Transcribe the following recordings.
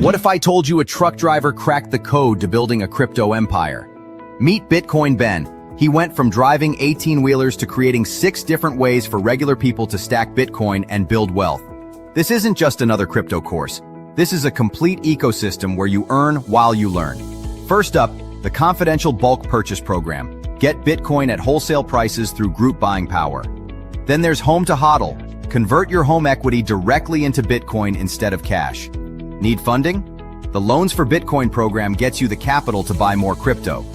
What if I told you a truck driver cracked the code to building a crypto empire? Meet Bitcoin Ben. He went from driving 18-wheelers to creating 6 different ways for regular people to stack Bitcoin and build wealth. This isn't just another crypto course. This is a complete ecosystem where you earn while you learn. First up, the confidential bulk purchase program. Get Bitcoin at wholesale prices through group buying power. Then there's Home to HODL. Convert your home equity directly into Bitcoin instead of cash. Need funding? The Loans for Bitcoin program gets you the capital to buy more crypto.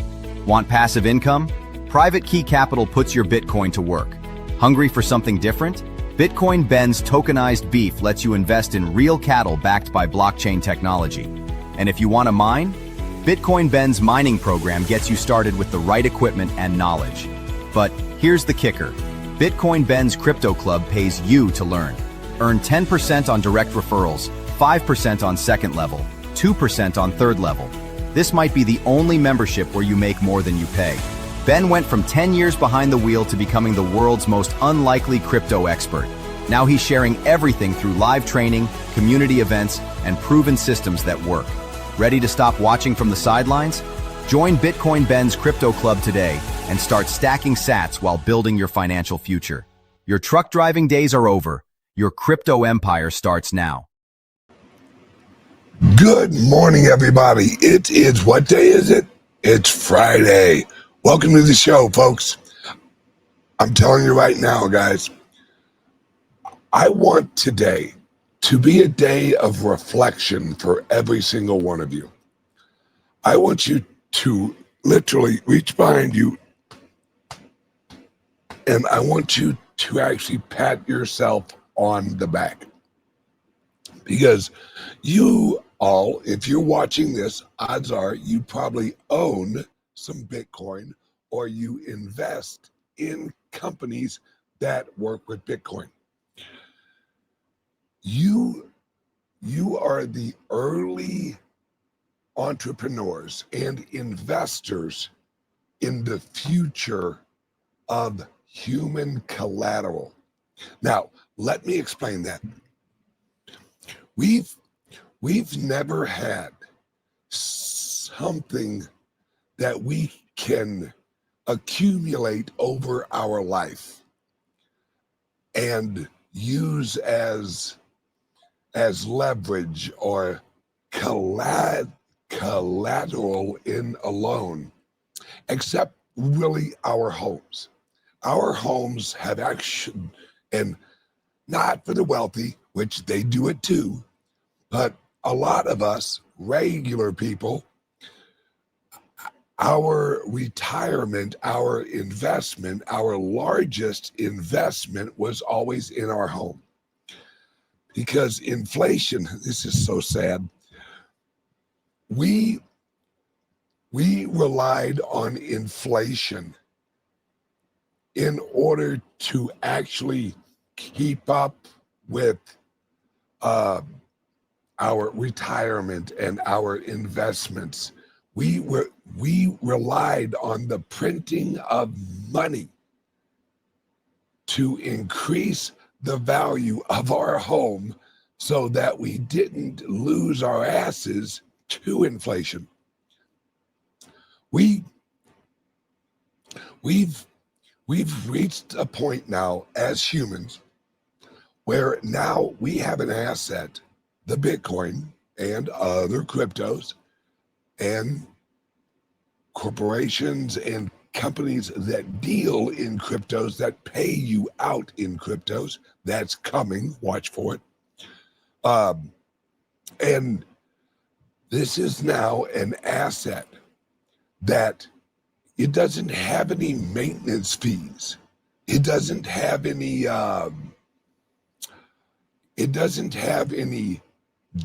Want passive income? Private Key Capital puts your Bitcoin to work. Hungry for something different? Bitcoin Ben's tokenized beef lets you invest in real cattle backed by blockchain technology. And if you want to mine? Bitcoin Ben's mining program gets you started with the right equipment and knowledge. But here's the kicker. Bitcoin Ben's Crypto Club pays you to learn. Earn 10% on direct referrals, 5% on second level, 2% on third level. This might be the only membership where you make more than you pay. Ben went from 10 years behind the wheel to becoming the world's most unlikely crypto expert. Now he's sharing everything through live training, community events, and proven systems that work. Ready to stop watching from the sidelines? Join Bitcoin Ben's Crypto Club today and start stacking sats while building your financial future. Your truck driving days are over. Your crypto empire starts now. Good morning, everybody. It is, what day is it? It's Friday. Welcome to the show, folks. I'm telling you right now, guys, I want today to be a day of reflection for every single one of you. I want you to literally reach behind you, and I want you to actually pat yourself on the back. Because you all, if you're watching this, odds are you probably own some Bitcoin or you invest in companies that work with Bitcoin. You are the early entrepreneurs and investors in the future of human collateral. Now, let me explain that. We've never had something that we can accumulate over our life and use as leverage or collateral in a loan, except really our homes. Our homes have action, and not for the wealthy, which they do it too, but a lot of us regular people, our retirement, our investment, our largest investment was always in our home. Because inflation, this is so sad, we relied on inflation in order to actually keep up with our retirement and our investments. We relied on the printing of money to increase the value of our home so that we didn't lose our asses to inflation. We've reached a point now as humans where now we have an asset, the Bitcoin and other cryptos and corporations and companies that deal in cryptos, that pay you out in cryptos. That's coming, watch for it. And this is now an asset that it doesn't have any maintenance fees. It doesn't have any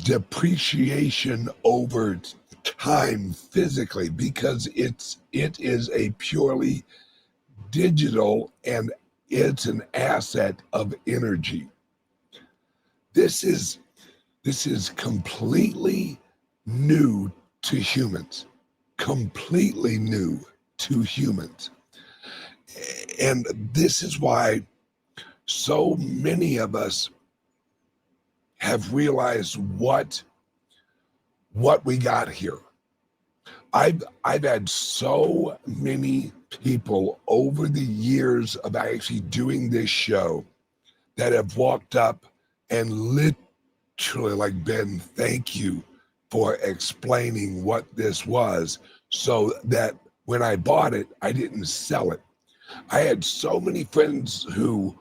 depreciation over time physically, because it is a purely digital, and it's an asset of energy. This is completely new to humans, completely new to humans. And this is why so many of us have realized what what we got here. I've had so many people over the years of actually doing this show that have walked up and literally like, Ben, thank you for explaining what this was so that when I bought it, I didn't sell it. I had so many friends who,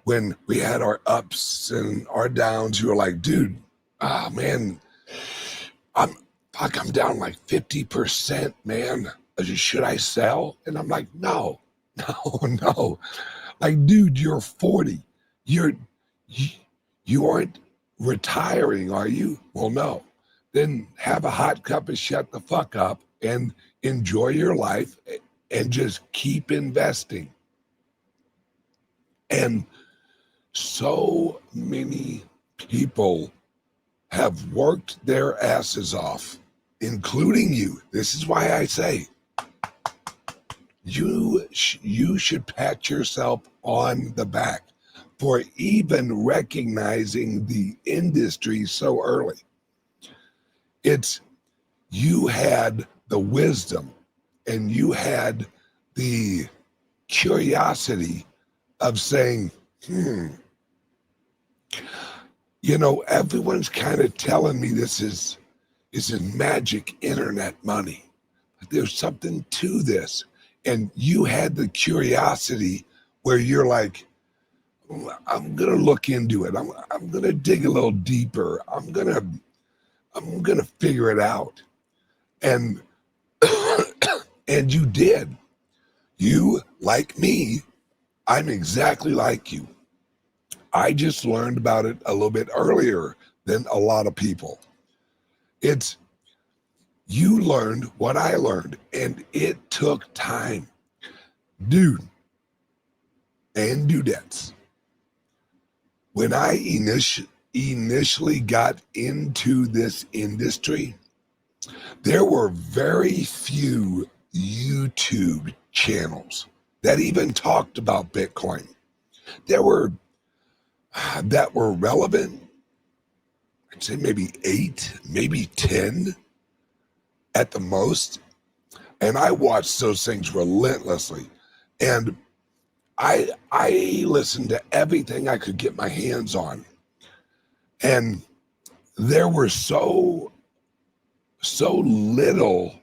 when we had our ups and our downs, who were like, dude, man, I'm I'm down like 50%, man. Should I sell? And I'm like, no, no. Like, dude, you're 40. You, you aren't retiring, are you? Well, no. Then have a hot cup and shut the fuck up and enjoy your life and just keep investing. And so many people have worked their asses off, including you. This is why I say you should pat yourself on the back for even recognizing the industry so early. It's you had the wisdom and you had the curiosity of saying, everyone's kind of telling me this is magic internet money. But there's something to this. And you had the curiosity where you're like, I'm gonna look into it. I'm gonna dig a little deeper. I'm gonna figure it out. And and you did. You, like me, I'm exactly like you. I just learned about it a little bit earlier than a lot of people. It's you learned what I learned, and it took time. Dude and dudettes, when I initially got into this industry, there were very few YouTube channels that even talked about Bitcoin. There were that were relevant. I'd say maybe 8, maybe 10 at the most. And I watched those things relentlessly. And I listened to everything I could get my hands on. And there were so little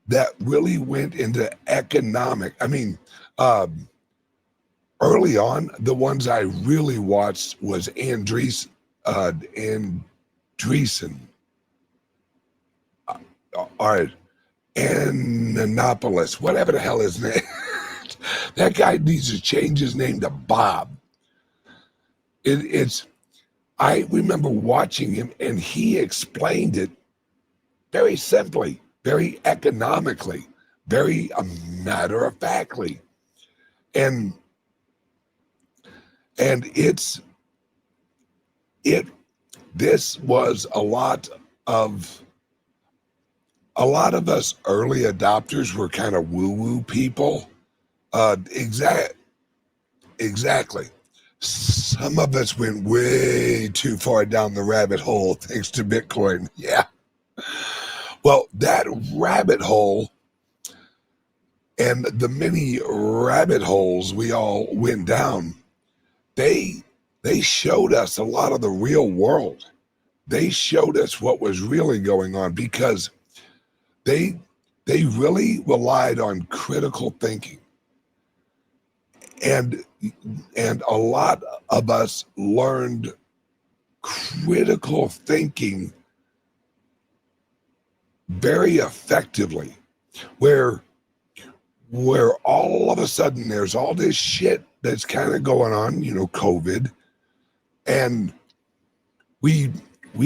that really went into economic. I mean, early on, the ones I really watched was Andreessen, or Ananopolis, whatever the hell his name. That guy needs to change his name to Bob. I remember watching him, and he explained it very simply, very economically, very matter of factly, and this was a lot of us early adopters were kind of woo-woo people. Exactly. Some of us went way too far down the rabbit hole thanks to Bitcoin. Yeah. Well, that rabbit hole and the many rabbit holes we all went down, they showed us a lot of the real world. They showed us what was really going on because they really relied on critical thinking. And a lot of us learned critical thinking very effectively, where all of a sudden there's all this shit that's kind of going on, COVID, and we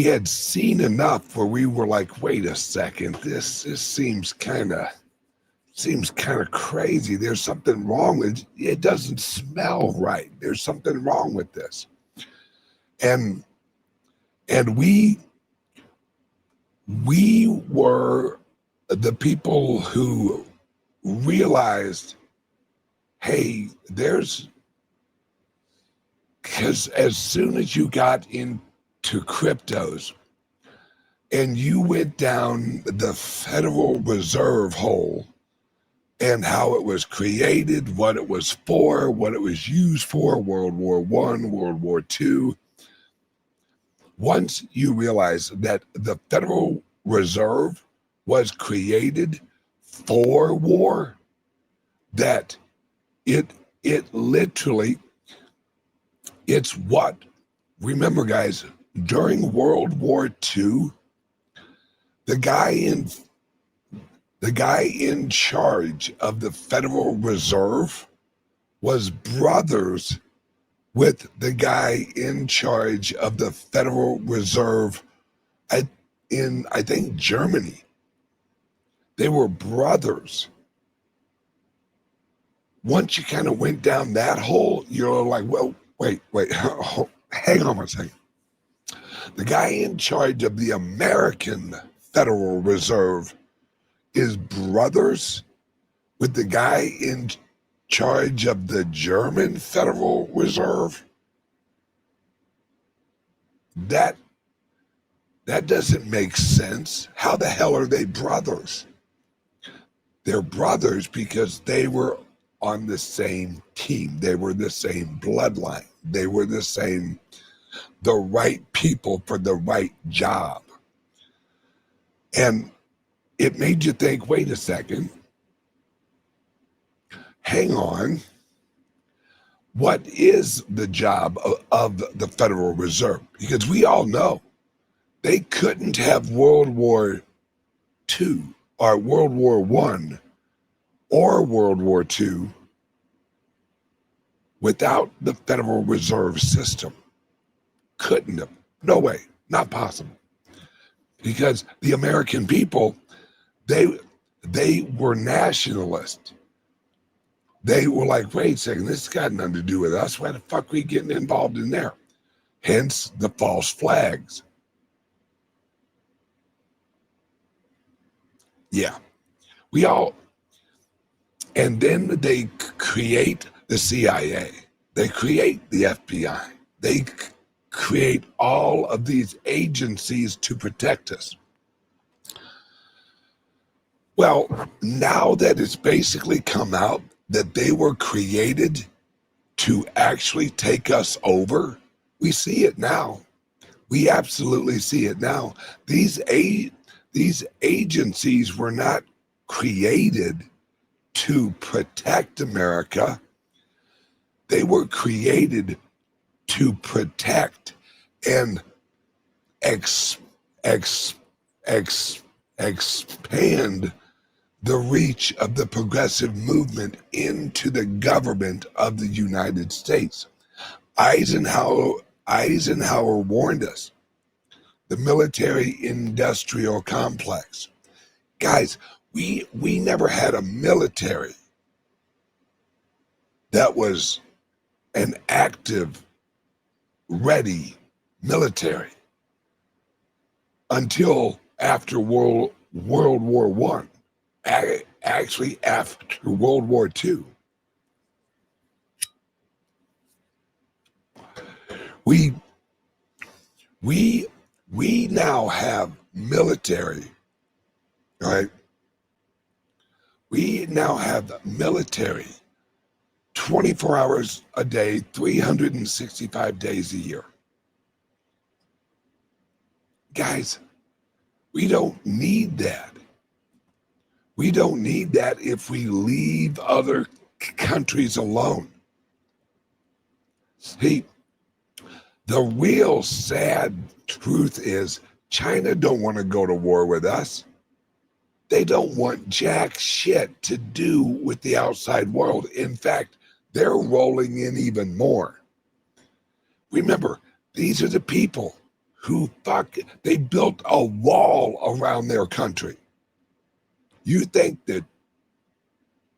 had seen enough where we were like, wait a second, this seems kind of crazy. There's something wrong with it. It doesn't smell right. There's something wrong with this. And we were the people who realized, hey, because as soon as you got into cryptos and you went down the Federal Reserve hole and how it was created, what it was for, what it was used for, World War I, World War II, once you realize that the Federal Reserve was created for war, that it literally, it's what, remember guys, during World War II, the guy in charge of the Federal Reserve was brothers with the guy in charge of the Federal Reserve in, I think, Germany. They were brothers. Once you kind of went down that hole, you're like, well, wait, hang on a second. The guy in charge of the American Federal Reserve is brothers with the guy in charge of the German Federal Reserve. That doesn't make sense. How the hell are they brothers? They're brothers because they were on the same team. They were the same bloodline. They were the right people for the right job. And it made you think, wait a second, hang on. What is the job of the Federal Reserve? Because we all know they couldn't have World War II or World War I or World War II without the Federal Reserve System. Couldn't have. No way. Not possible. Because the American people, they were nationalists. They were like, wait a second, this has got nothing to do with us. Why the fuck are we getting involved in there? Hence the false flags. Yeah. And then they create the CIA. They create the FBI. They create all of these agencies to protect us. Well, now that it's basically come out that they were created to actually take us over, we see it now. We absolutely see it now. These agencies were not created to protect America. They were created to protect and expand the reach of the progressive movement into the government of the United States. Eisenhower warned us. The military-industrial complex. Guys, we never had a military that was an active, ready military until after World War I. Actually, after World War II. We now have military, right? We now have military 24 hours a day, 365 days a year. Guys, we don't need that. We don't need that if we leave other countries alone. See, the real sad truth is China don't want to go to war with us. They don't want jack shit to do with the outside world. In fact, they're rolling in even more. Remember, these are the people who they built a wall around their country. You think that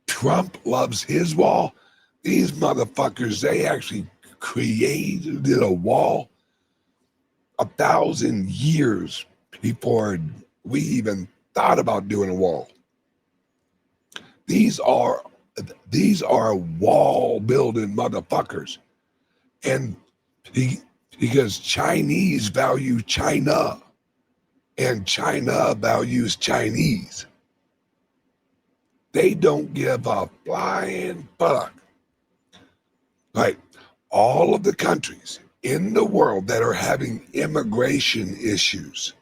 Trump loves his wall? These motherfuckers, they actually created a wall 1,000 years before we even thought about doing a wall. These are wall building motherfuckers. And because Chinese value China. and China values Chinese. They don't give a flying fuck. Like all of the countries in the world that are having immigration issues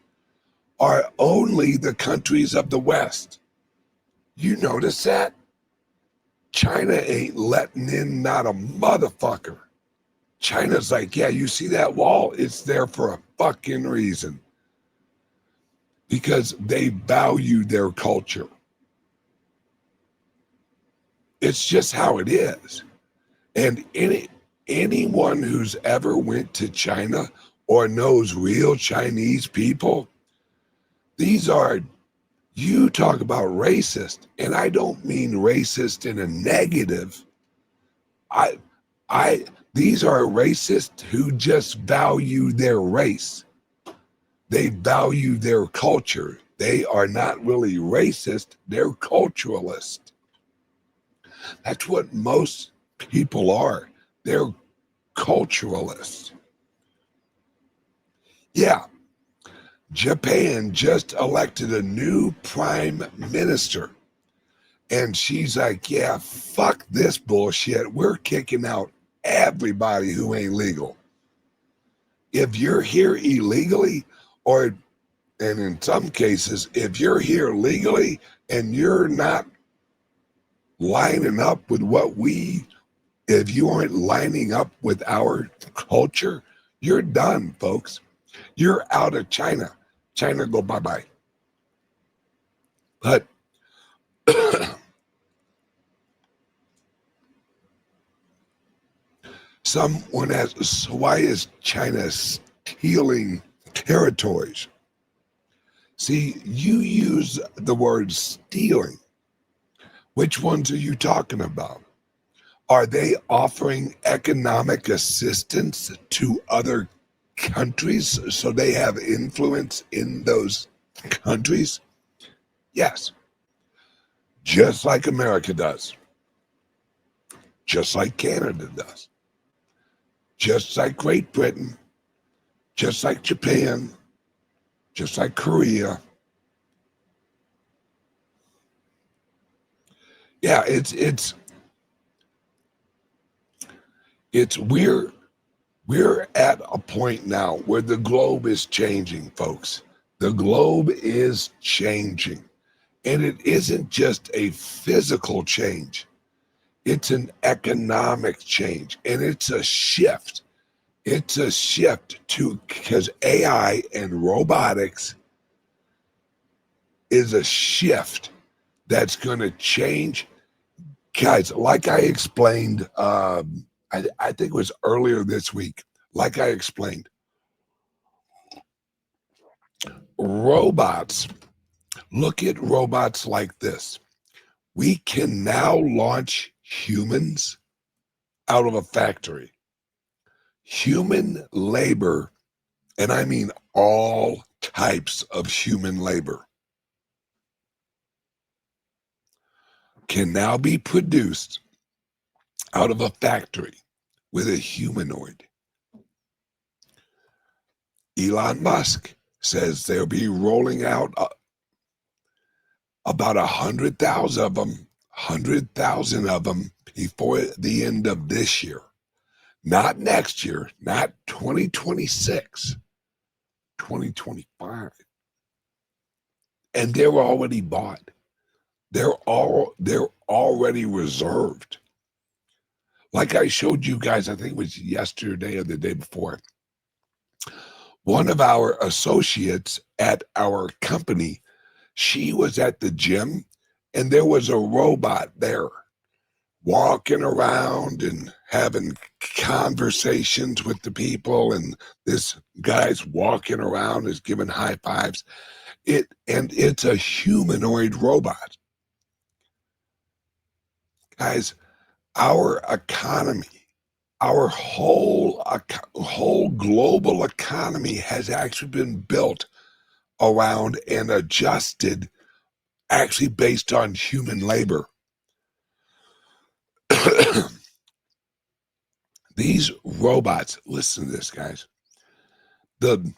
are only the countries of the West. You notice that? China ain't letting in not a motherfucker. China's like, yeah, you see that wall? It's there for a fucking reason. Because they value their culture. It's just how it is. And anyone who's ever went to China or knows real Chinese people, these are, you talk about racist, and I don't mean racist in a negative. These are racists who just value their race. They value their culture. They are not really racist, they're culturalist. That's what most people are. They're culturalists. Yeah, Japan just elected a new prime minister. And she's like, yeah, fuck this bullshit. We're kicking out everybody who ain't legal. If you're here illegally, and in some cases, if you're here legally and you're not lining up with if you aren't lining up with our culture, you're done, folks. You're out of China. China go bye-bye. But someone asks, so why is China stealing territories? See, you use the word stealing. Which ones are you talking about? Are they offering economic assistance to other countries so they have influence in those countries? Yes. Just like America does. Just like Canada does. Just like Great Britain. Just like Japan. Just like Korea. Yeah, we're at a point now where the globe is changing, folks. The globe is changing. And it isn't just a physical change. It's an economic change. And it's a shift. It's a shift because AI and robotics is a shift that's going to change. Guys, like I explained, I think it was earlier this week, like I explained, robots, look at robots like this. We can now launch humans out of a factory. Human labor, and I mean all types of human labor, can now be produced out of a factory with a humanoid. Elon Musk says they'll be rolling out about 100,000 of them before the end of this year. Not next year, not 2026, 2025. And they're already bought. They're already reserved. Like I showed you guys, I think it was yesterday or the day before. One of our associates at our company, she was at the gym and there was a robot there walking around and having conversations with the people, and this guy's walking around is giving high fives. It's a humanoid robot. Guys, our economy, our whole global economy has actually been built around and adjusted actually based on human labor. These robots, listen to this, guys. The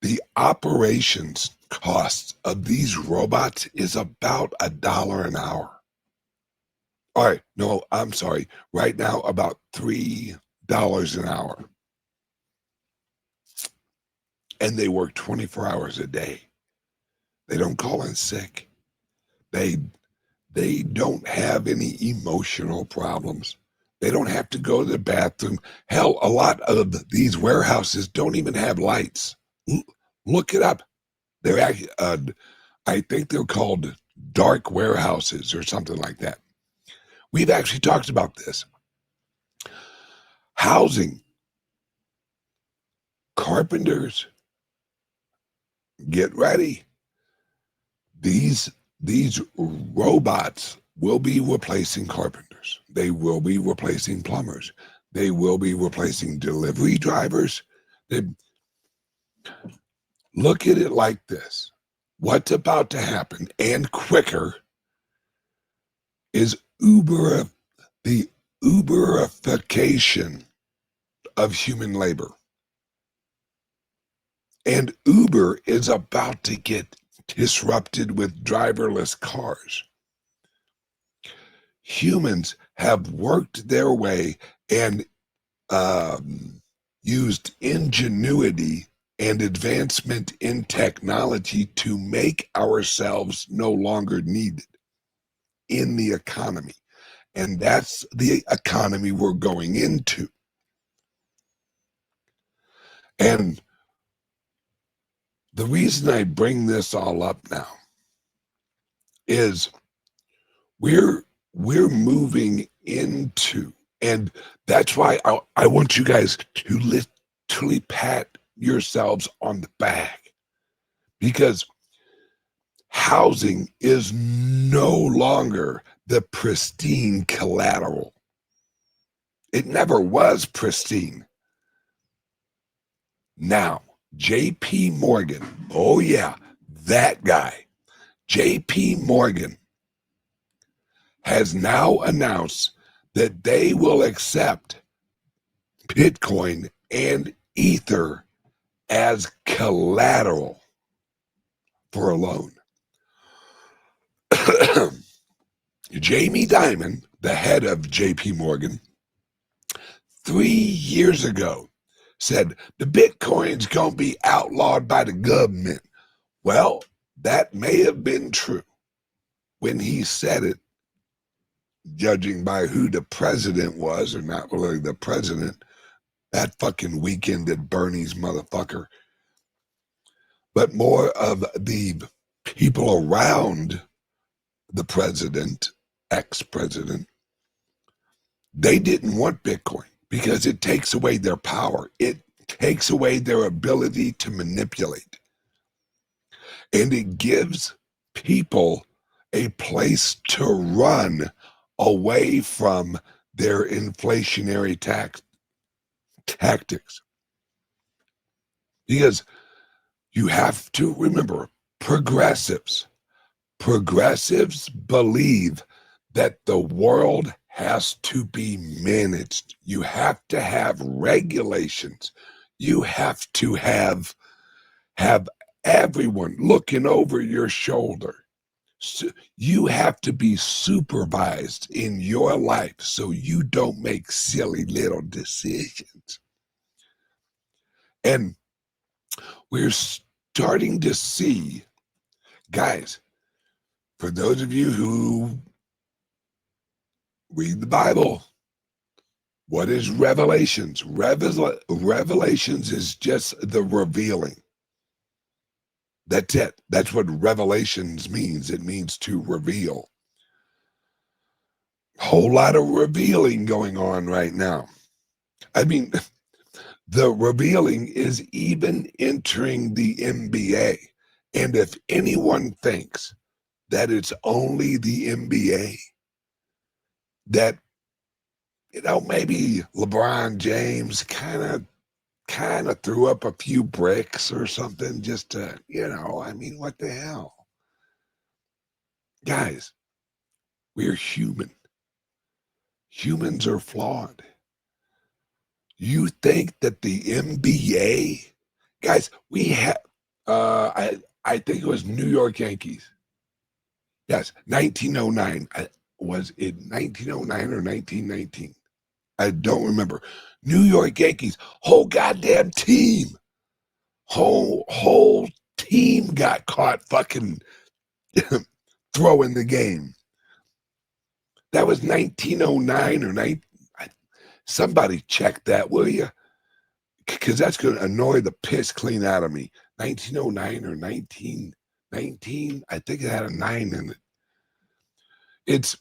The operations cost of these robots is about $1 an hour. All right, no, I'm sorry. Right now, about $3 an hour. And they work 24 hours a day. They don't call in sick. They don't have any emotional problems. They don't have to go to the bathroom. Hell, a lot of these warehouses don't even have lights. Look it up. They're actually, I think they're called dark warehouses or something like that. We've actually talked about this. Housing. Carpenters, get ready. These robots will be replacing carpenters. They will be replacing plumbers. They will be replacing delivery drivers. Look at it like this. What's about to happen, and quicker, is the Uberification of human labor. And Uber is about to get disrupted with driverless cars. Humans have worked their way and used ingenuity and advancement in technology to make ourselves no longer needed in the economy. And that's the economy we're going into. And the reason I bring this all up now is we're moving into, and that's why I want you guys to literally pat yourselves on the back, because housing is no longer the pristine collateral. It never was pristine. Now, J.P. Morgan, oh yeah, that guy, J.P. Morgan, has now announced that they will accept Bitcoin and Ether as collateral for a loan. Jamie Dimon, the head of JP Morgan, 3 years ago said the Bitcoin's going to be outlawed by the government. Well, that may have been true when he said it, judging by who the president was, or not really the president, that fucking weekend at Bernie's motherfucker, but more of the people around the president, ex-president. They didn't want Bitcoin because it takes away their power. It takes away their ability to manipulate. And it gives people a place to run away from their inflationary tactics. Because you have to remember, progressives believe that the world has to be managed. You have to have regulations. You have to have everyone looking over your shoulder. So you have to be supervised in your life so you don't make silly little decisions. And we're starting to see, guys, for those of you who read the Bible, what is Revelations? Revelations is just the revealing. That's it. That's what Revelations means. It means to reveal. Whole lot of revealing going on right now. I mean, the revealing is even entering the NBA. And if anyone thinks that it's only the NBA, that, maybe LeBron James kind of threw up a few bricks or something just to, I mean, what the hell? Guys, we're human. Humans are flawed. You think that the NBA, guys, we have, I think it was New York Yankees. Yes, 1909. Was it 1909 or 1919? I don't remember. New York Yankees, whole goddamn team, whole team got caught fucking throwing the game. That was 1909 or 9. Somebody check that, will you? Because that's going to annoy the piss clean out of me. 1909 or 1919. I think it had a 9 in it. It's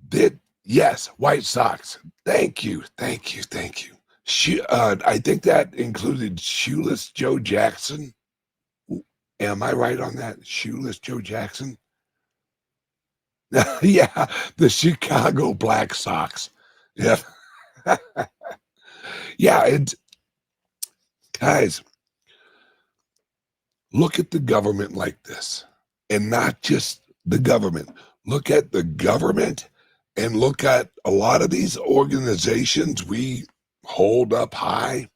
did yes, White Sox. Thank you. I think that included Shoeless Joe Jackson. Am I right on that? Shoeless Joe Jackson? Yeah, the Chicago Black Sox. Yeah. Yeah, it's guys, look at the government like this. And not just the government. Look at the government and look at a lot of these organizations we hold up high.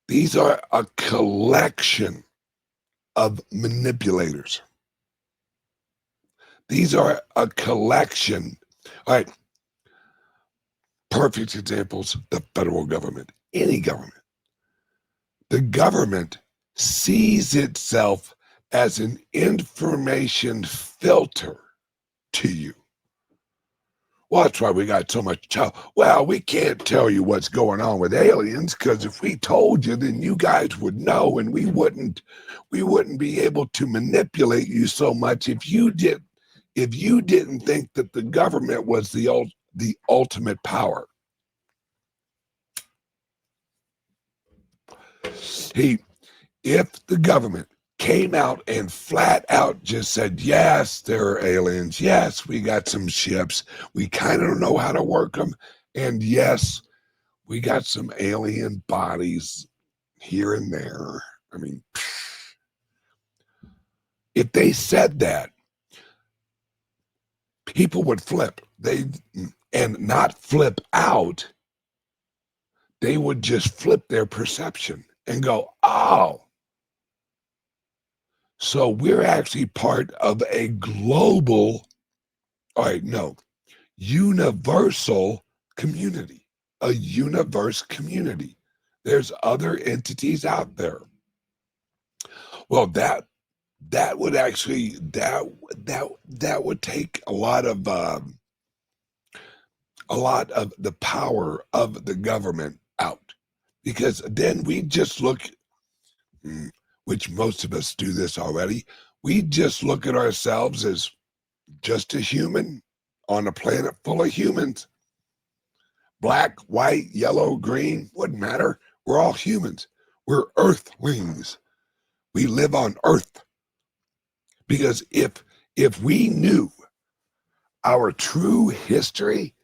These are a collection of manipulators. These are a collection. All right, perfect examples, the federal government, any government. The government sees itself as an information filter to you. Well, that's why we got so much trouble. Well, we can't tell you what's going on with aliens because if we told you, then you guys would know, and we wouldn't be able to manipulate you so much if you didn't think that the government was the ultimate power. If the government came out and flat out just said, yes, there are aliens. Yes, we got some ships. We kind of know how to work them. And yes, we got some alien bodies here and there. I mean, if they said that, people would flip. And not flip out. They would just flip their perception and go, oh, so we're actually part of a global, all right, no, universal community, a universe community. There's other entities out there. Well, that would actually that would take a lot of the power of the government out, because then we just look, which most of us do this already. We just look at ourselves as just a human on a planet full of humans. Black, white, yellow, green, wouldn't matter. We're all humans. We're earthlings. We live on Earth. Because if we knew our true history,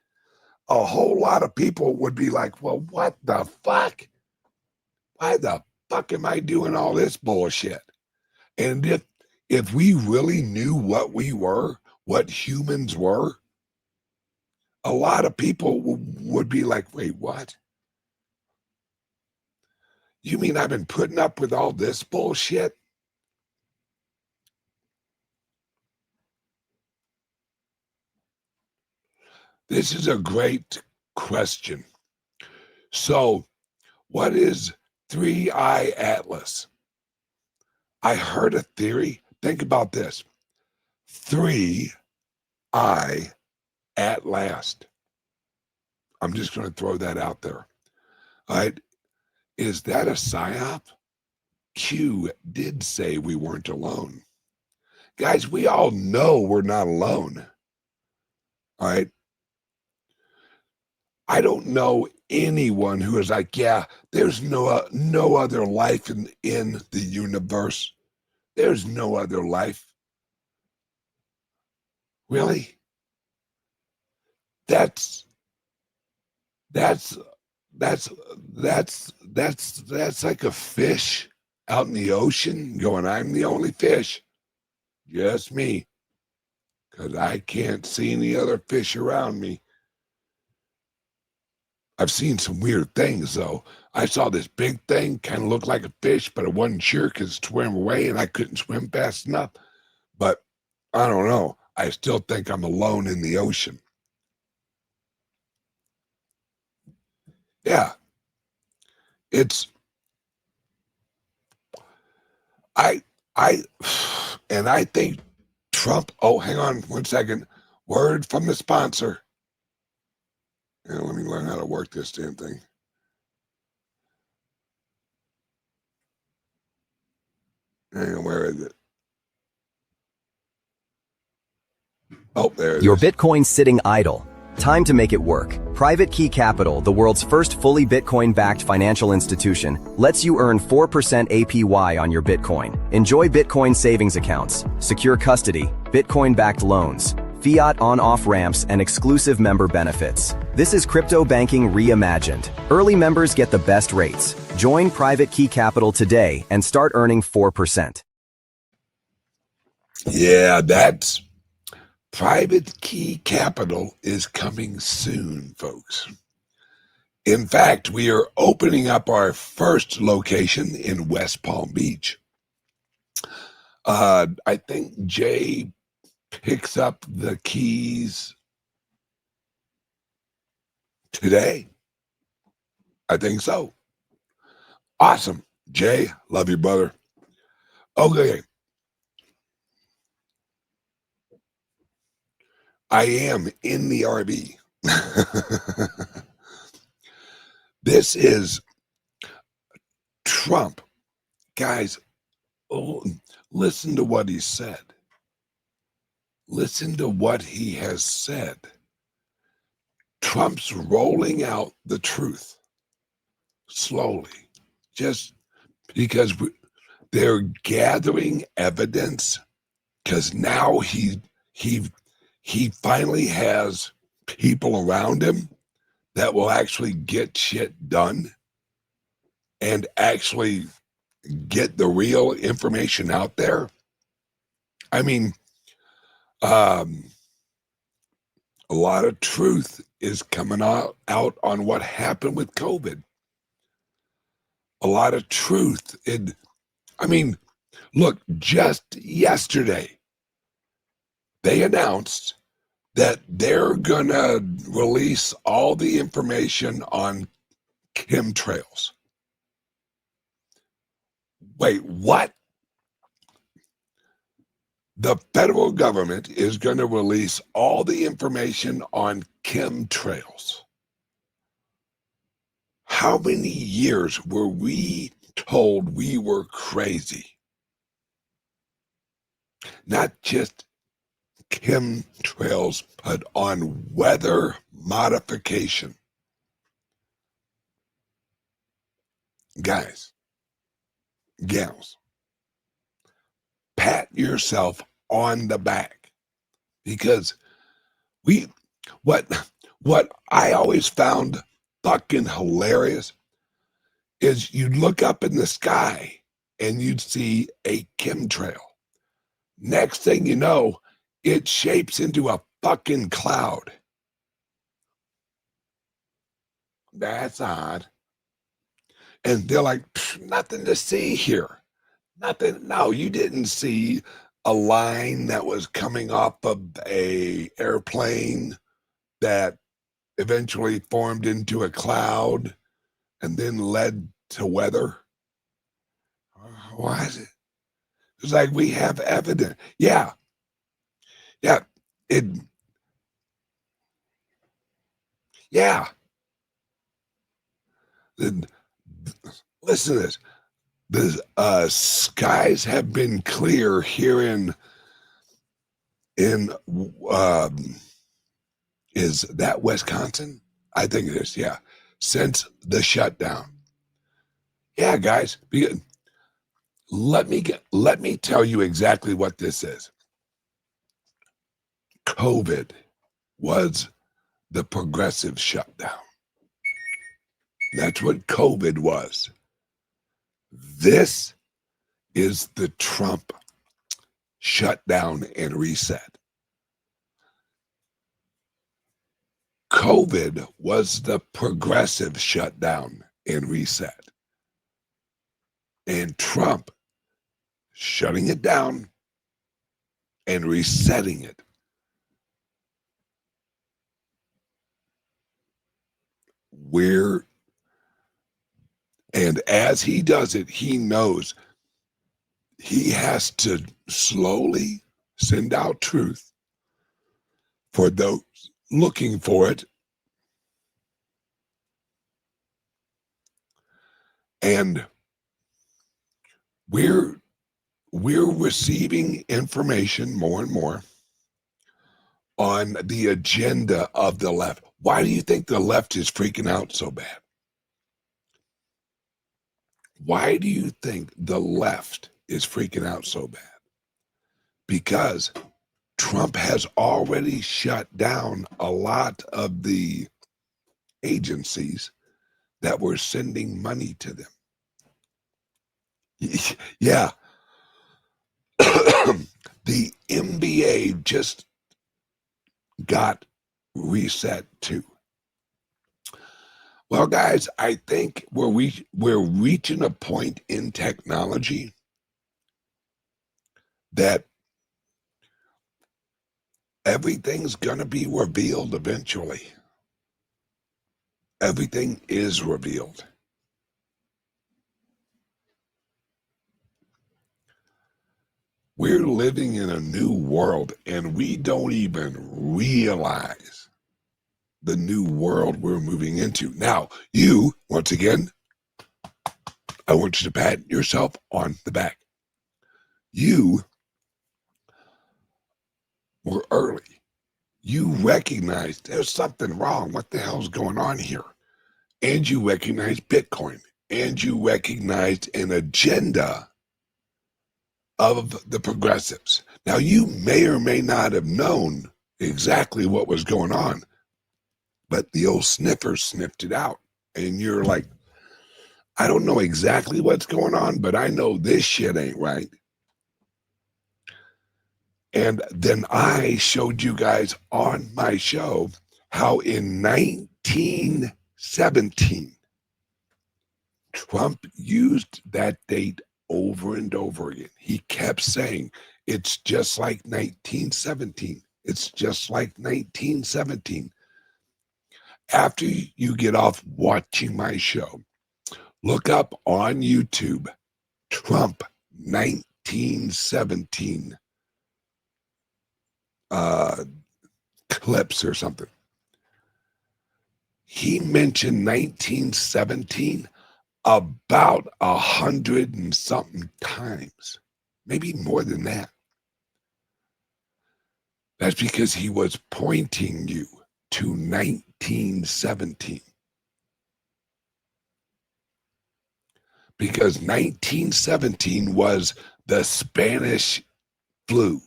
a whole lot of people would be like, well, what the fuck? Why the fuck am I doing all this bullshit? And if we really knew what we were, what humans were, a lot of people would be like, wait, what? You mean I've been putting up with all this bullshit? This is a great question. So, what is 3-eye atlas? I heard a theory. Think about this. 3-eye at last. I'm just going to throw that out there. All right. Is that a psyop? Q did say we weren't alone. Guys, we all know we're not alone. All right. I don't know anyone who is like, yeah, there's no other life in the universe. There's no other life. Really? That's that's that's that's like a fish out in the ocean going, I'm the only fish. Just me. Because I can't see any other fish around me. I've seen some weird things though. I saw this big thing, kind of looked like a fish, but I wasn't sure because it swam away and I couldn't swim fast enough. But I don't know. I still think I'm alone in the ocean. Yeah, it's I I and I think Trump. Oh, hang on 1 second. Word from the sponsor. Yeah, let me learn how to work this damn thing. Hang on, where is it? Oh, there it Your is. Bitcoin's sitting idle. Time to make it work. Private Key Capital, the world's first fully Bitcoin-backed financial institution, lets you earn 4% APY on your Bitcoin. Enjoy Bitcoin savings accounts, secure custody, Bitcoin-backed loans, fiat on-off ramps, and exclusive member benefits. This is crypto banking reimagined. Early members get the best rates. Join Private Key Capital today and start earning 4%. Yeah, that's Private Key Capital is coming soon, folks. In fact, we are opening up our first location in West Palm Beach. I think Jay picks up the keys today. I think so. Awesome. Jay, love you, brother. Okay. I am in the RV. This is Trump. Guys, oh, listen to what he said. Listen to what he has said. Trump's rolling out the truth slowly, just because they're gathering evidence. Because now he finally has people around him that will actually get shit done and actually get the real information out there. I mean, um, a lot of truth is coming out on what happened with COVID. A lot of truth. I mean, look, just yesterday, they announced that they're going to release all the information on chemtrails. Wait, what? The federal government is going to release all the information on chemtrails. How many years were we told we were crazy? Not just chemtrails, but on weather modification. Guys, gals, pat yourself on the back because we what I always found fucking hilarious is you'd look up in the sky and you'd see a chemtrail. Next thing you know, it shapes into a fucking cloud. That's odd. And they're like, nothing to see here. Nothing. No, you didn't see a line that was coming off of a airplane that eventually formed into a cloud and then led to weather. Why is it? It's like we have evidence. Yeah, yeah. It. Yeah. The, listen to this. The skies have been clear here in is that Wisconsin? I think it is. Yeah, since the shutdown. Yeah, guys. Let me tell you exactly what this is. COVID was the progressive shutdown. That's what COVID was. This is the Trump shutdown and reset. COVID was the progressive shutdown and reset. And Trump shutting it down and resetting it. And as he does it, he knows he has to slowly send out truth for those looking for it. And we're receiving information more and more on the agenda of the left. Why do you think the left is freaking out so bad? Why do you think the left is freaking out so bad? Because Trump has already shut down a lot of the agencies that were sending money to them. Yeah. The NBA just got reset too. Well, guys, I think we're reaching a point in technology that everything's going to be revealed eventually. Everything is revealed. We're living in a new world, and we don't even realize the new world we're moving into. Now, you, once again, I want you to pat yourself on the back. You were early. You recognized there's something wrong. What the hell's going on here? And you recognized Bitcoin. And you recognized an agenda of the progressives. Now, you may or may not have known exactly what was going on, but the old sniffer sniffed it out. And you're like, I don't know exactly what's going on, but I know this shit ain't right. And then I showed you guys on my show how in 1917, Trump used that date over and over again. He kept saying, it's just like 1917. It's just like 1917. After you get off watching my show, look up on YouTube, Trump 1917 clips or something. He mentioned 1917 about 100 and something times, maybe more than that. That's because he was pointing you to 1917. Because 1917 was the Spanish flu.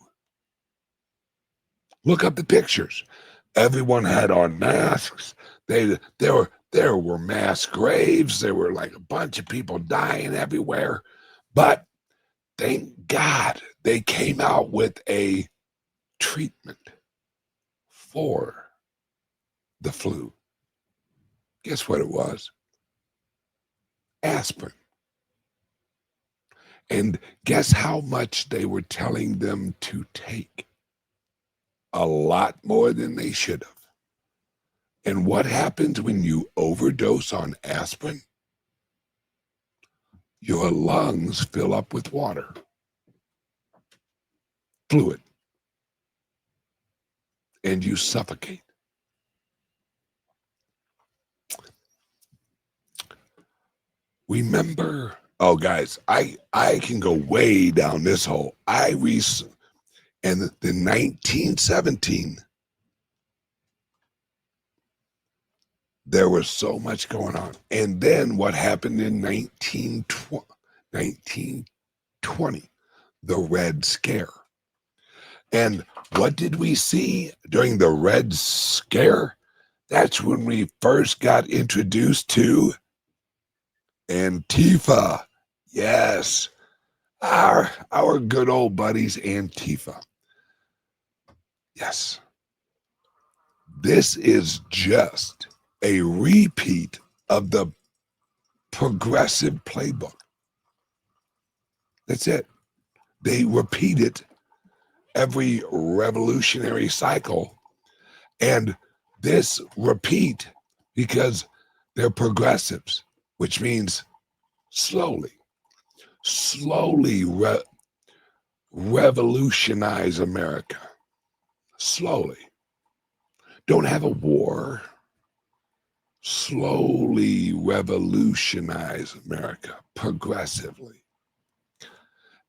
Look up the pictures. Everyone had on masks. There were mass graves. There were like a bunch of people dying everywhere. But thank God they came out with a treatment for the flu. Guess what it was? Aspirin. And guess how much they were telling them to take? A lot more than they should have. And what happens when you overdose on aspirin? Your lungs fill up with water, fluid, and you suffocate. Remember, oh guys, I can go way down this hole. And the 1917, there was so much going on. And then what happened in 1920, the Red Scare. And what did we see during the Red Scare? That's when we first got introduced to Antifa. Yes, our good old buddies Antifa. Yes. This is just a repeat of the progressive playbook. That's it. They repeat it every revolutionary cycle. And this repeat because they're progressives, which means slowly revolutionize America. Slowly. Don't have a war. Slowly revolutionize America progressively.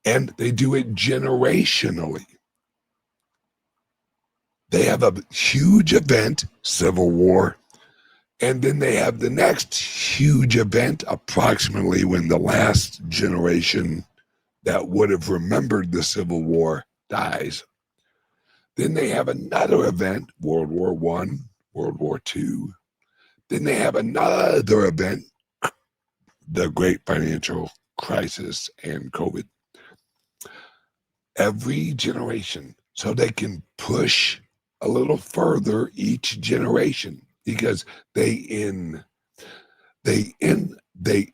And they do it generationally. They have a huge event, Civil War, and then they have the next huge event approximately when the last generation that would have remembered the Civil War dies. Then they have another event, World War I, World War II. Then they have another event, the Great Financial Crisis and COVID. Every generation, so they can push a little further each generation because they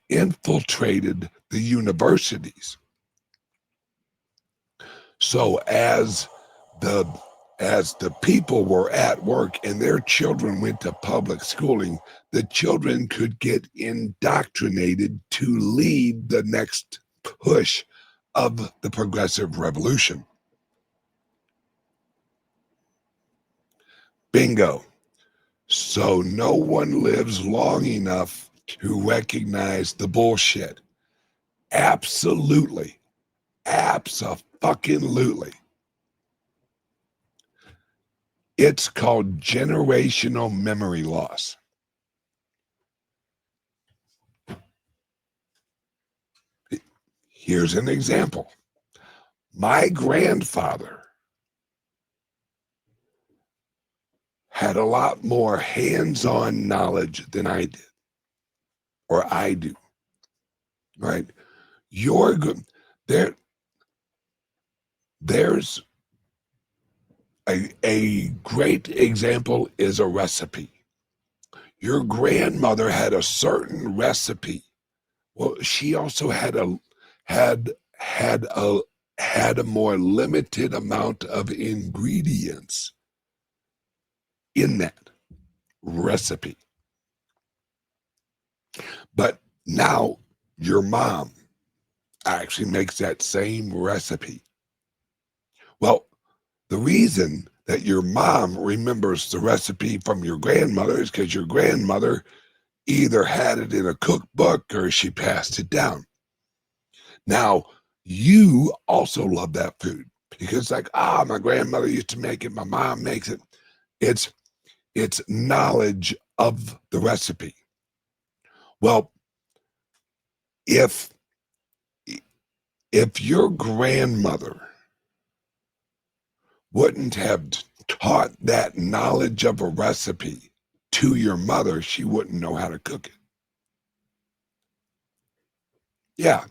infiltrated the universities. So as the people were at work and their children went to public schooling, the children could get indoctrinated to lead the next push of the progressive revolution. Bingo. So no one lives long enough to recognize the bullshit. Absolutely. Abso-fucking-lutely. It's called generational memory loss. Here's an example. My grandfather had a lot more hands-on knowledge than I did, or I do, right? You're good. There's a great example is a recipe. Your grandmother had a certain recipe. Well, she also had a more limited amount of ingredients in that recipe. But now your mom actually makes that same recipe. Well, the reason that your mom remembers the recipe from your grandmother is because your grandmother either had it in a cookbook or she passed it down. Now, you also love that food because like, my grandmother used to make it, my mom makes it. It's knowledge of the recipe. Well, if your grandmother wouldn't have taught that knowledge of a recipe to your mother, she wouldn't know how to cook it. Yeah.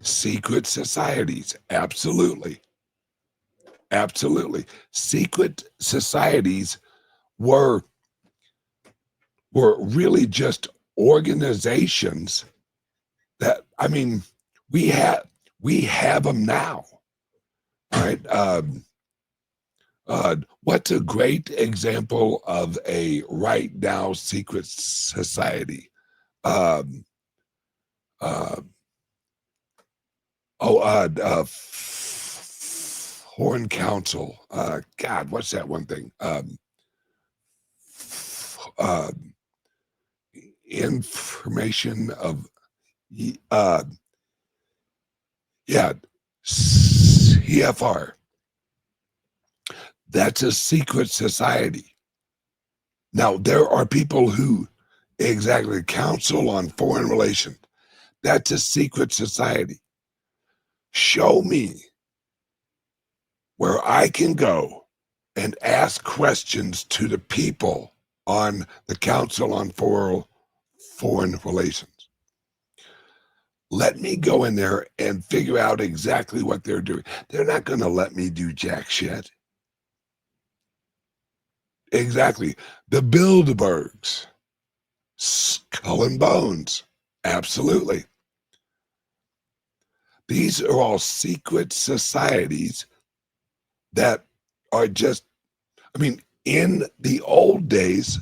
Secret societies. Absolutely. Absolutely. Secret societies were really just organizations that, I mean, we have them now, right? What's a great example of a right now secret society? Um, uh, Foreign Council. God, what's that one thing? Uh, information of, yeah, CFR. That's a secret society. Now, there are people who exactly Council on Foreign Relations. That's a secret society. Show me where I can go and ask questions to the people on the Council on Foreign Relations. Let me go in there and figure out exactly what they're doing. They're not going to let me do jack shit. Exactly. The Bilderbergs, Skull and Bones. Absolutely. These are all secret societies that are just, I mean, in the old days,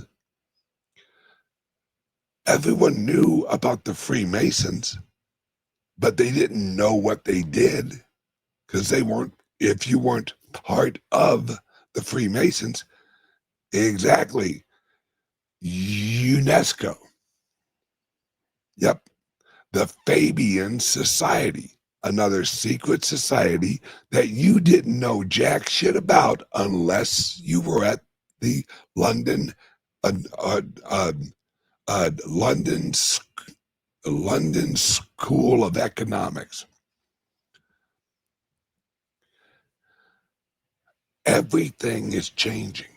everyone knew about the Freemasons, but they didn't know what they did because they weren't, if you weren't part of the Freemasons, exactly, UNESCO. Yep. The Fabian Society, another secret society that you didn't know jack shit about unless you were at the London, uh, uh, uh, London, London School of Economics. Everything is changing.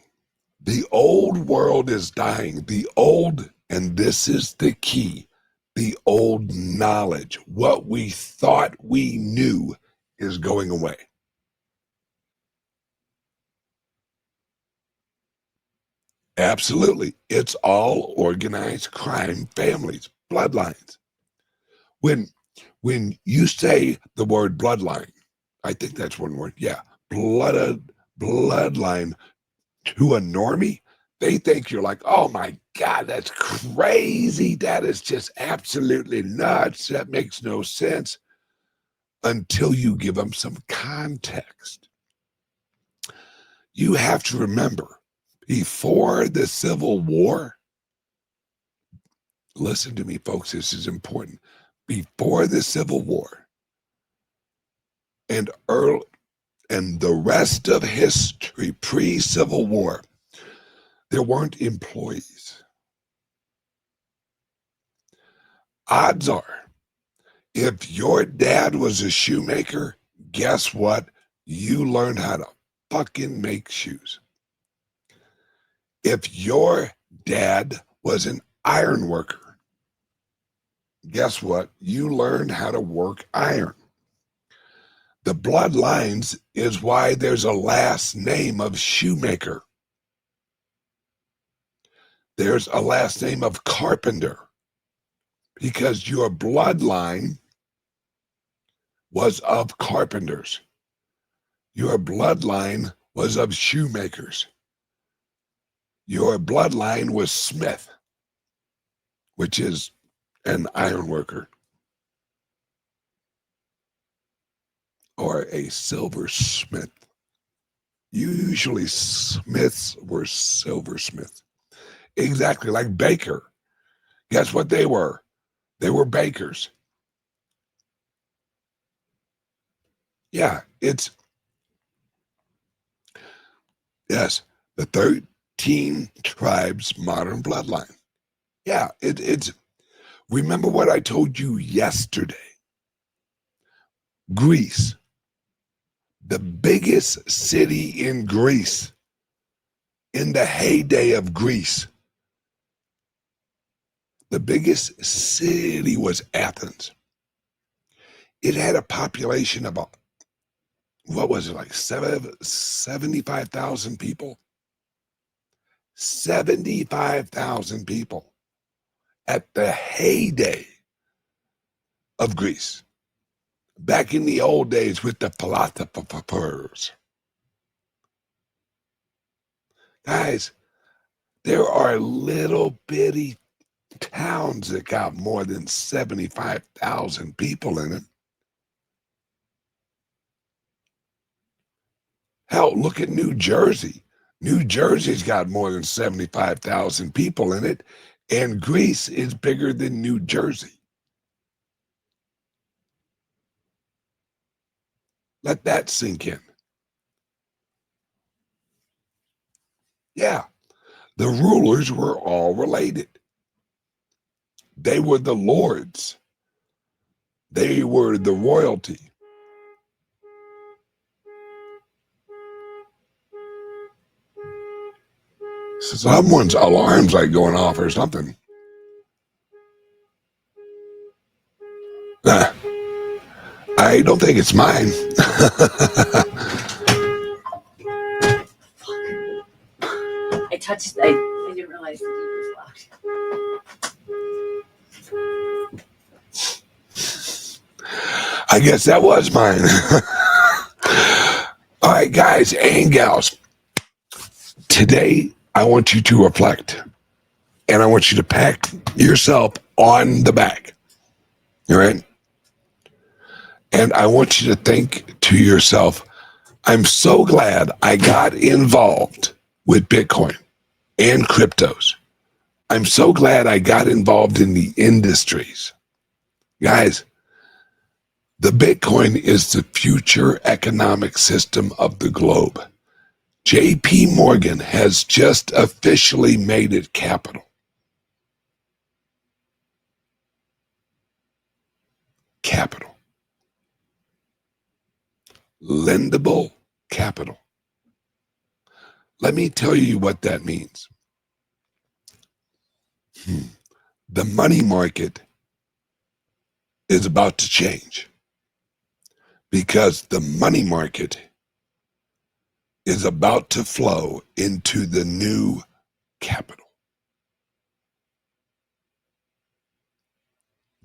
The old world is dying. The old, and this is the key, the old knowledge, what we thought we knew, is going away. Absolutely. It's all organized crime families, bloodlines. When you say the word bloodline, I think that's one word. Yeah. Bloodline to a normie, they think you're like, oh my God, that's crazy. That is just absolutely nuts. That makes no sense until you give them some context. You have to remember, before the Civil War, listen to me, folks, this is important. Before the Civil War and early, and the rest of history pre-Civil War, there weren't employees. Odds are, if your dad was a shoemaker, guess what? You learned how to fucking make shoes. If your dad was an iron worker, guess what? You learned how to work iron. The bloodlines is why there's a last name of shoemaker. There's a last name of carpenter because your bloodline was of carpenters. Your bloodline was of shoemakers. Your bloodline was Smith, which is an iron worker or a silversmith. Usually Smiths were silversmiths. Exactly like Baker. Guess what they were? They were bakers. Yeah, yes, the 13 tribes modern bloodline. Yeah, it's, remember what I told you yesterday. Greece, the biggest city in Greece, in the heyday of Greece, the biggest city was Athens. It had a population of, what was it, like 75,000 people? 75,000 people at the heyday of Greece. Back in the old days with the philosophers. Guys, there are little bitty towns that got more than 75,000 people in it. Hell, look at New Jersey. New Jersey's got more than 75,000 people in it, and Greece is bigger than New Jersey. Let that sink in. Yeah, the rulers were all related. They were the lords. They were the royalty. Someone's alarm's like going off or something. I don't think it's mine. touched. I didn't realize the deep was locked. I guess that was mine. All right, guys and gals. Today, I want you to reflect, and I want you to pat yourself on the back. All right? And I want you to think to yourself, I'm so glad I got involved with Bitcoin and cryptos. I'm so glad I got involved in the industries. Guys, the Bitcoin is the future economic system of the globe. JP Morgan has just officially made it capital. Capital. Lendable capital. Let me tell you what that means. The money market is about to change because the money market is about to flow into the new capital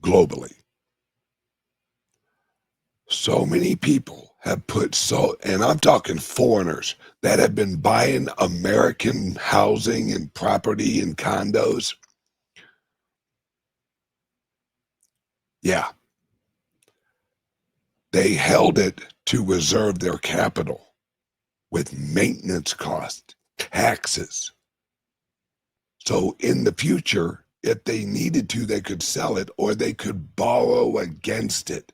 globally. So many people have put and I'm talking foreigners that have been buying American housing and property and condos. Yeah. They held it to reserve their capital with maintenance costs, taxes. So in the future, if they needed to, they could sell it or they could borrow against it.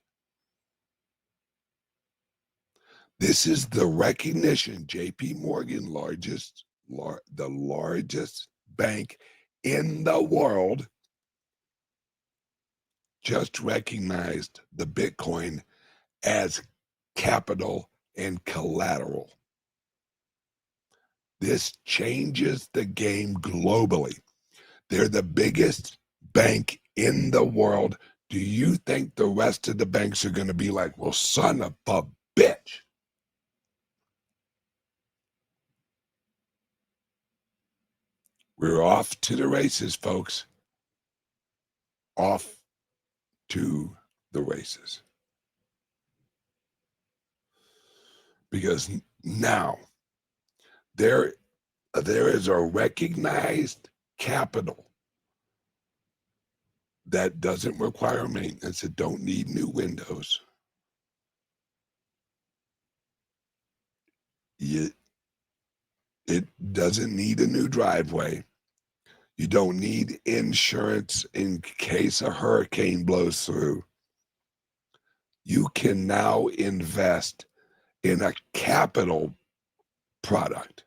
This is the recognition. JP Morgan, the largest bank in the world, just recognized the Bitcoin as capital and collateral. This changes the game globally. They're the biggest bank in the world. Do you think the rest of the banks are going to be like, well, son of a bitch? We're off to the races, folks. Off to the races. Because now there is a recognized capital that doesn't require maintenance. It don't need new windows. It doesn't need a new driveway. You don't need insurance in case a hurricane blows through. You can now invest in a capital product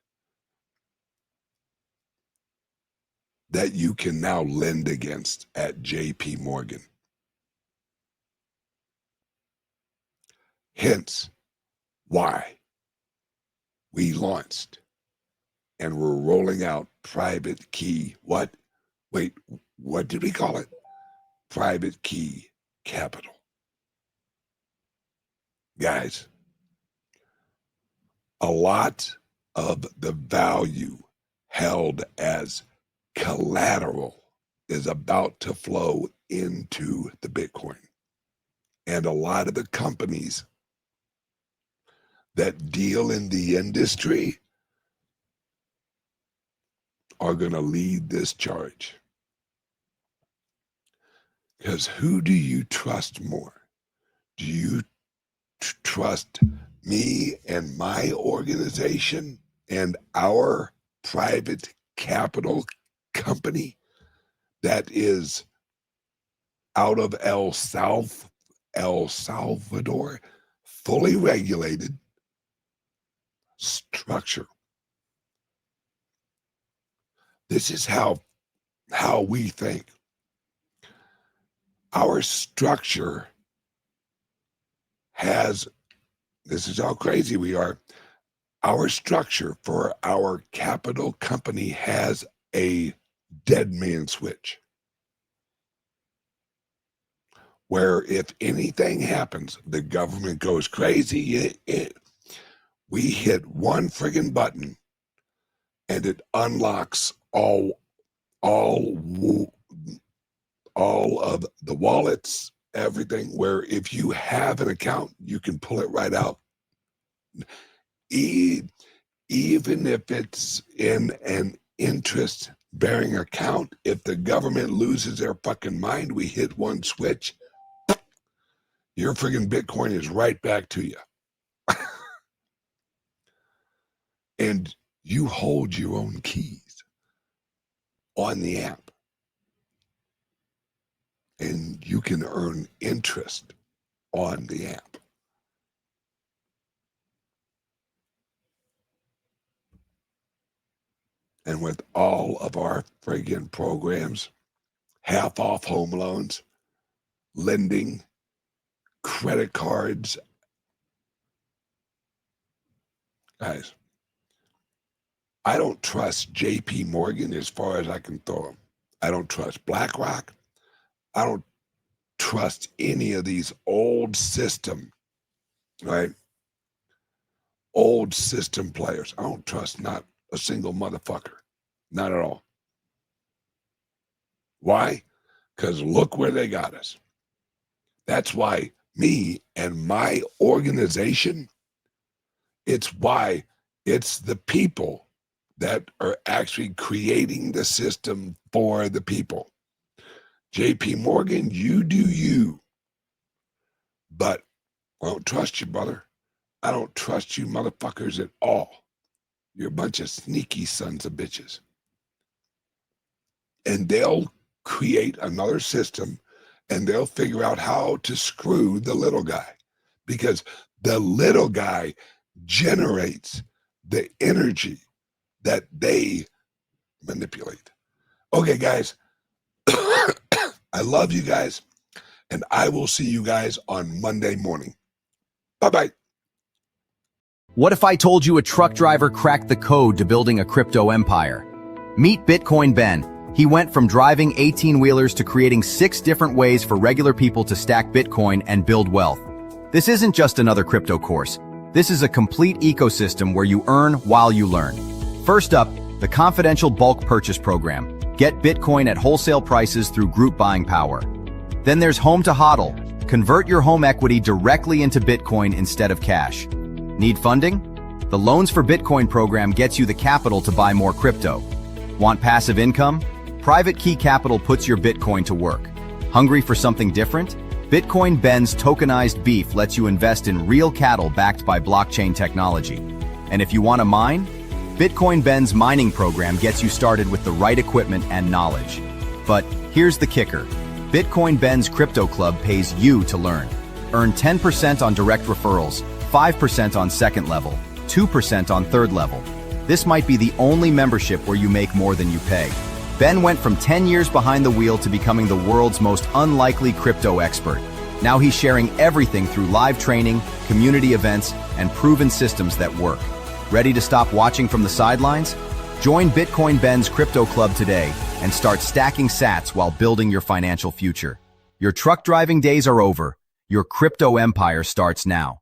that you can now lend against at JP Morgan. Hence why we launched and we're rolling out private key. What did we call it? Private key capital. Guys, a lot of the value held as collateral is about to flow into the Bitcoin. And a lot of the companies that deal in the industry are going to lead this charge. Because who do you trust more? Do you trust me and my organization and our private capital company that is out of El Salvador, fully regulated structure? This is how we think. Our structure has, this is how crazy we are. Our structure for our capital company has a dead man switch, where if anything happens, the government goes crazy. We hit one friggin' button and it unlocks all of the wallets, everything, where if you have an account, you can pull it right out. Even if it's in an interest-bearing account, if the government loses their fucking mind, we hit one switch, your friggin' Bitcoin is right back to you. And you hold your own keys on the app. And you can earn interest on the app. And with all of our friggin' programs, half off home loans, lending, credit cards, guys, I don't trust JP Morgan as far as I can throw them. I don't trust BlackRock. I don't trust any of these old system, right? Old system players. I don't trust not a single motherfucker. Not at all. Why? Because look where they got us. That's why me and my organization, it's why it's the people that are actually creating the system for the people. JP Morgan, you do you. But I don't trust you, brother. I don't trust you motherfuckers at all. You're a bunch of sneaky sons of bitches. And they'll create another system and they'll figure out how to screw the little guy, because the little guy generates the energy that they manipulate. Okay, guys, I love you guys, and I will see you guys on Monday morning. Bye-bye. What if I told you a truck driver cracked the code to building a crypto empire? Meet Bitcoin Ben. He went from driving 18-wheelers to creating 6 different ways for regular people to stack Bitcoin and build wealth. This isn't just another crypto course. This is a complete ecosystem where you earn while you learn. First up, the confidential bulk purchase program. Get Bitcoin at wholesale prices through group buying power. Then there's Home to HODL. Convert your home equity directly into Bitcoin instead of cash. Need funding? The Loans for Bitcoin program gets you the capital to buy more crypto. Want passive income? Private Key Capital puts your Bitcoin to work. Hungry for something different? Bitcoin Ben's tokenized beef lets you invest in real cattle backed by blockchain technology. And if you want to mine, Bitcoin Ben's mining program gets you started with the right equipment and knowledge. But here's the kicker. Bitcoin Ben's Crypto Club pays you to learn. Earn 10% on direct referrals, 5% on second level, 2% on third level. This might be the only membership where you make more than you pay. Ben went from 10 years behind the wheel to becoming the world's most unlikely crypto expert. Now he's sharing everything through live training, community events, and proven systems that work. Ready to stop watching from the sidelines? Join Bitcoin Ben's Crypto Club today and start stacking sats while building your financial future. Your truck driving days are over. Your crypto empire starts now.